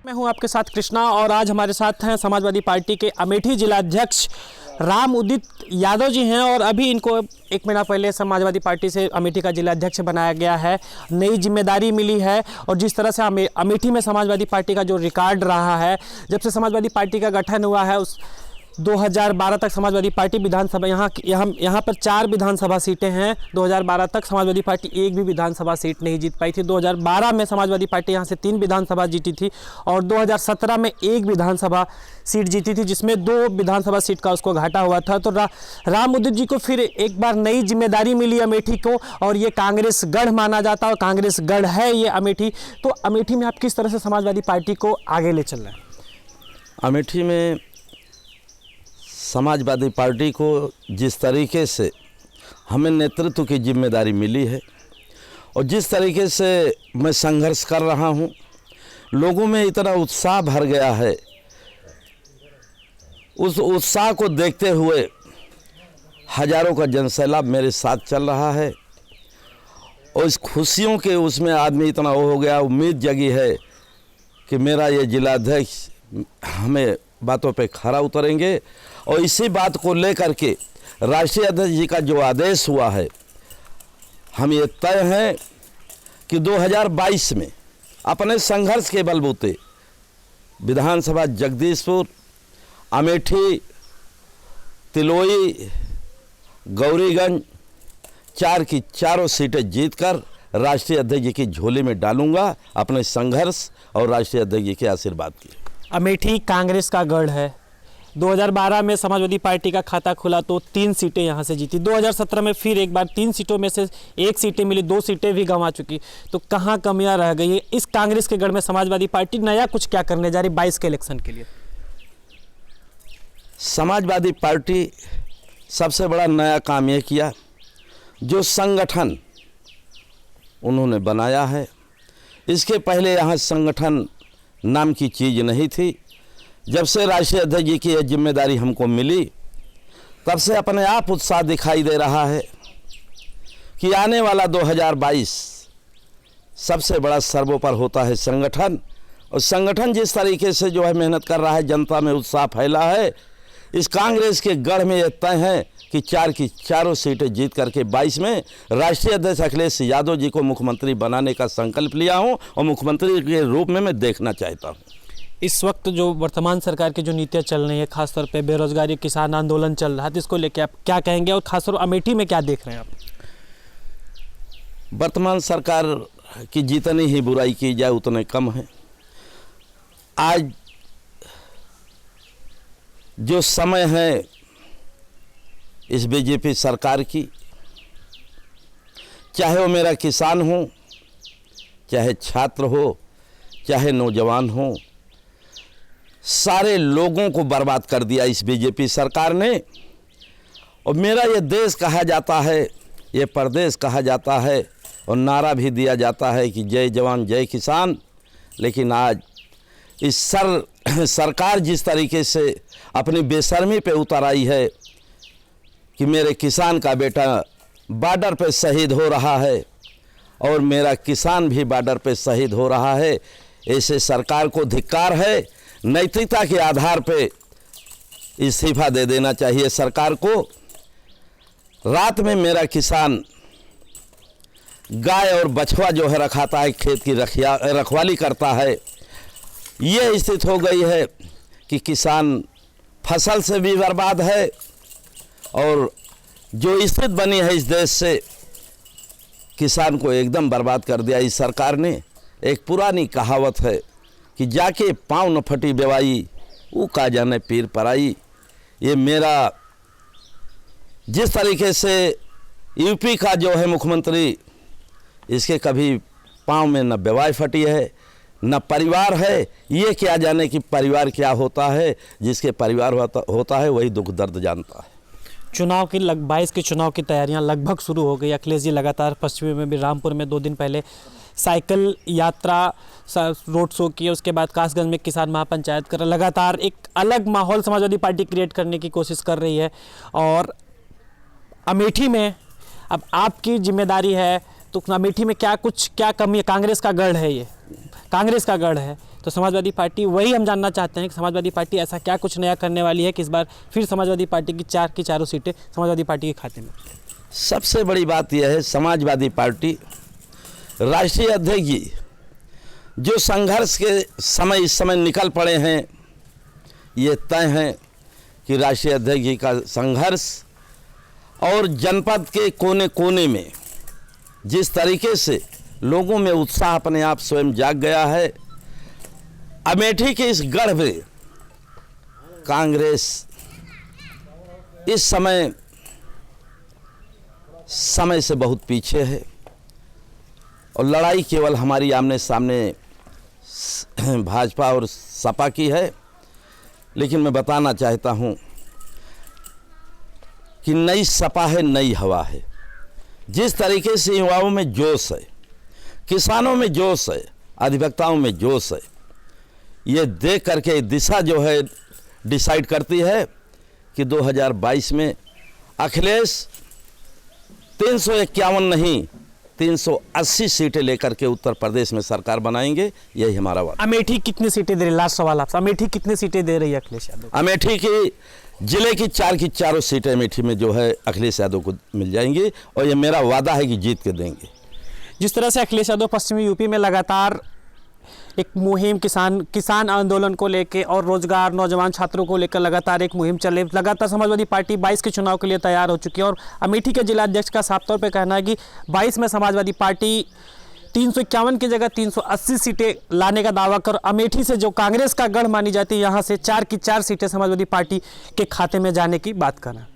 मैं हूं आपके साथ कृष्णा और आज हमारे साथ हैं समाजवादी पार्टी के अमेठी जिलाध्यक्ष राम उदित यादव जी हैं। और अभी इनको एक महीना पहले समाजवादी पार्टी से अमेठी का जिलाध्यक्ष बनाया गया है, नई जिम्मेदारी मिली है। और जिस तरह से अमेठी में समाजवादी पार्टी का जो रिकॉर्ड रहा है, जब से समाजवादी पार्टी का गठन हुआ है उस 2012 तक समाजवादी पार्टी विधानसभा यहाँ पर 4 विधानसभा सीटें हैं। 2012 तक समाजवादी पार्टी एक भी विधानसभा सीट नहीं जीत पाई थी। 2012 में समाजवादी पार्टी यहाँ से 3 विधानसभा जीती थी और 2017 में 1 विधानसभा सीट जीती थी, जिसमें 2 विधानसभा सीट का उसको घाटा हुआ था। तो राम उदित जी को फिर एक बार नई जिम्मेदारी मिली अमेठी को, और ये कांग्रेस गढ़ माना जाता है और कांग्रेस गढ़ है ये अमेठी। तो अमेठी में आप किस तरह से समाजवादी पार्टी को आगे ले चल रहे हैं? अमेठी में समाजवादी पार्टी को जिस तरीके से हमें नेतृत्व की जिम्मेदारी मिली है और जिस तरीके से मैं संघर्ष कर रहा हूं, लोगों में इतना उत्साह भर गया है। उस उत्साह को देखते हुए हजारों का जनसैलाब मेरे साथ चल रहा है और इस खुशियों के उसमें आदमी इतना हो गया, उम्मीद जगी है कि मेरा ये जिलाध्यक्ष हमें बातों पे खरा उतरेंगे। और इसी बात को लेकर के राष्ट्रीय अध्यक्ष जी का जो आदेश हुआ है, हम ये तय हैं कि 2022 में अपने संघर्ष के बलबूते विधानसभा जगदीशपुर, अमेठी, तिलोई, गौरीगंज 4 की चारों सीटें जीतकर राष्ट्रीय अध्यक्ष जी की झोली में डालूंगा अपने संघर्ष और राष्ट्रीय अध्यक्ष जी के आशीर्वाद की। अमेठी कांग्रेस का गढ़ है। 2012 में समाजवादी पार्टी का खाता खुला तो 3 सीटें यहाँ से जीती। 2017 में फिर एक बार 3 सीटों में से 1 सीटें मिली, 2 सीटें भी गंवा चुकी। तो कहाँ कमियाँ रह गई है? इस कांग्रेस के गढ़ में समाजवादी पार्टी नया कुछ क्या करने जा रही 22 के इलेक्शन के लिए? समाजवादी पार्टी सबसे बड़ा नया काम यह किया, जो संगठन उन्होंने बनाया है। इसके पहले यहाँ संगठन नाम की चीज़ नहीं थी। जब से राष्ट्रीय अध्यक्ष जी की यह जिम्मेदारी हमको मिली, तब से अपने आप उत्साह दिखाई दे रहा है कि आने वाला 2022 सबसे बड़ा सर्वोपर होता है संगठन। और संगठन जिस तरीके से जो है मेहनत कर रहा है, जनता में उत्साह फैला है। इस कांग्रेस के गढ़ में यह तय है कि 4 की चारों सीटें जीत करके 22 में राष्ट्रीय अध्यक्ष अखिलेश यादव जी को मुख्यमंत्री बनाने का संकल्प लिया हूं और मुख्यमंत्री के रूप में मैं देखना चाहता हूं। इस वक्त जो वर्तमान सरकार की जो नीतियाँ चल रही है, खासतौर पे बेरोजगारी, किसान आंदोलन चल रहा है, तो इसको लेके आप क्या कहेंगे और खासतौर अमेठी में क्या देख रहे हैं आप? वर्तमान सरकार की जितनी ही बुराई की जाए उतने कम है। आज जो समय है इस बीजेपी सरकार की, चाहे वो मेरा किसान हो, चाहे छात्र हो, चाहे नौजवान हो, सारे लोगों को बर्बाद कर दिया इस बीजेपी सरकार ने। और मेरा ये देश कहा जाता है, ये प्रदेश कहा जाता है और नारा भी दिया जाता है कि जय जवान जय किसान। लेकिन आज इस सरकार जिस तरीके से अपनी बेशर्मी पे उतर आई है कि मेरे किसान का बेटा बॉर्डर पे शहीद हो रहा है और मेरा किसान भी बॉर्डर पे शहीद हो रहा है, ऐसे सरकार को धिक्कार है। नैतिकता के आधार पे इस्तीफा दे देना चाहिए सरकार को। रात में मेरा किसान गाय और बछवा जो है रखाता है, खेत की रखवाली करता है। ये स्थिति हो गई है कि किसान फसल से भी बर्बाद है और जो स्थिति बनी है इस देश से, किसान को एकदम बर्बाद कर दिया इस सरकार ने। एक पुरानी कहावत है कि जाके पाँव न फटी बेवाई, वो का जाने पीर पराई। ये मेरा जिस तरीके से यूपी का जो है मुख्यमंत्री, इसके कभी पाँव में न बेवाई फटी है न परिवार है। ये क्या जाने कि परिवार क्या होता है, जिसके परिवार होता है वही दुख दर्द जानता है। चुनाव की 22 के चुनाव की तैयारियां लगभग शुरू हो गई। अखिलेश जी लगातार पश्चिमी में भी, रामपुर में 2 दिन पहले साइकिल यात्रा रोड शो किए, उसके बाद कासगंज में किसान महापंचायत कर लगातार एक अलग माहौल समाजवादी पार्टी क्रिएट करने की कोशिश कर रही है। और अमेठी में अब आपकी जिम्मेदारी है, तो अमेठी में क्या कमी है? कांग्रेस का गढ़ है, ये कांग्रेस का गढ़ है, तो समाजवादी पार्टी वही हम जानना चाहते हैं कि समाजवादी पार्टी ऐसा क्या कुछ नया करने वाली है कि इस बार फिर समाजवादी पार्टी की चारों सीटें समाजवादी पार्टी के खाते में। सबसे बड़ी बात यह है, समाजवादी पार्टी राष्ट्रीय अध्यक्ष जी जो संघर्ष के समय इस समय निकल पड़े हैं, ये तय है कि राष्ट्रीय अध्यक्ष जी का संघर्ष और जनपद के कोने कोने में जिस तरीके से लोगों में उत्साह अपने आप स्वयं जाग गया है, अमेठी के इस गढ़ में कांग्रेस इस समय से बहुत पीछे है और लड़ाई केवल हमारी आमने सामने भाजपा और सपा की है। लेकिन मैं बताना चाहता हूं कि नई सपा है, नई हवा है। जिस तरीके से युवाओं में जोश है, किसानों में जोश है, अधिवक्ताओं में जोश है, ये देख करके दिशा जो है डिसाइड करती है कि 2022 में अखिलेश 351 नहीं 380 सीटें लेकर के उत्तर प्रदेश में सरकार बनाएंगे, यही हमारा वादा। अमेठी कितनी सीटें दे रही, लास्ट सवाल आपसे, अमेठी कितनी सीटें दे रही है अखिलेश यादव? अमेठी की जिले की चारों सीटें अमेठी में जो है अखिलेश यादव को मिल जाएंगी और ये मेरा वादा है कि जीत के देंगे। जिस तरह से अखिलेश यादव पश्चिमी यूपी में लगातार एक मुहिम किसान आंदोलन को लेके और रोजगार नौजवान छात्रों को लेकर लगातार एक मुहिम चले, लगातार समाजवादी पार्टी 22 के चुनाव के लिए तैयार हो चुकी है और अमेठी के जिलाध्यक्ष का साफ तौर पे कहना है कि 22 में समाजवादी पार्टी 351 की जगह 380 सीटें लाने का दावा कर अमेठी से जो कांग्रेस का गढ़ मानी जाती है, यहाँ से 4 की 4 सीटें समाजवादी पार्टी के खाते में जाने की बात कर रहे हैं।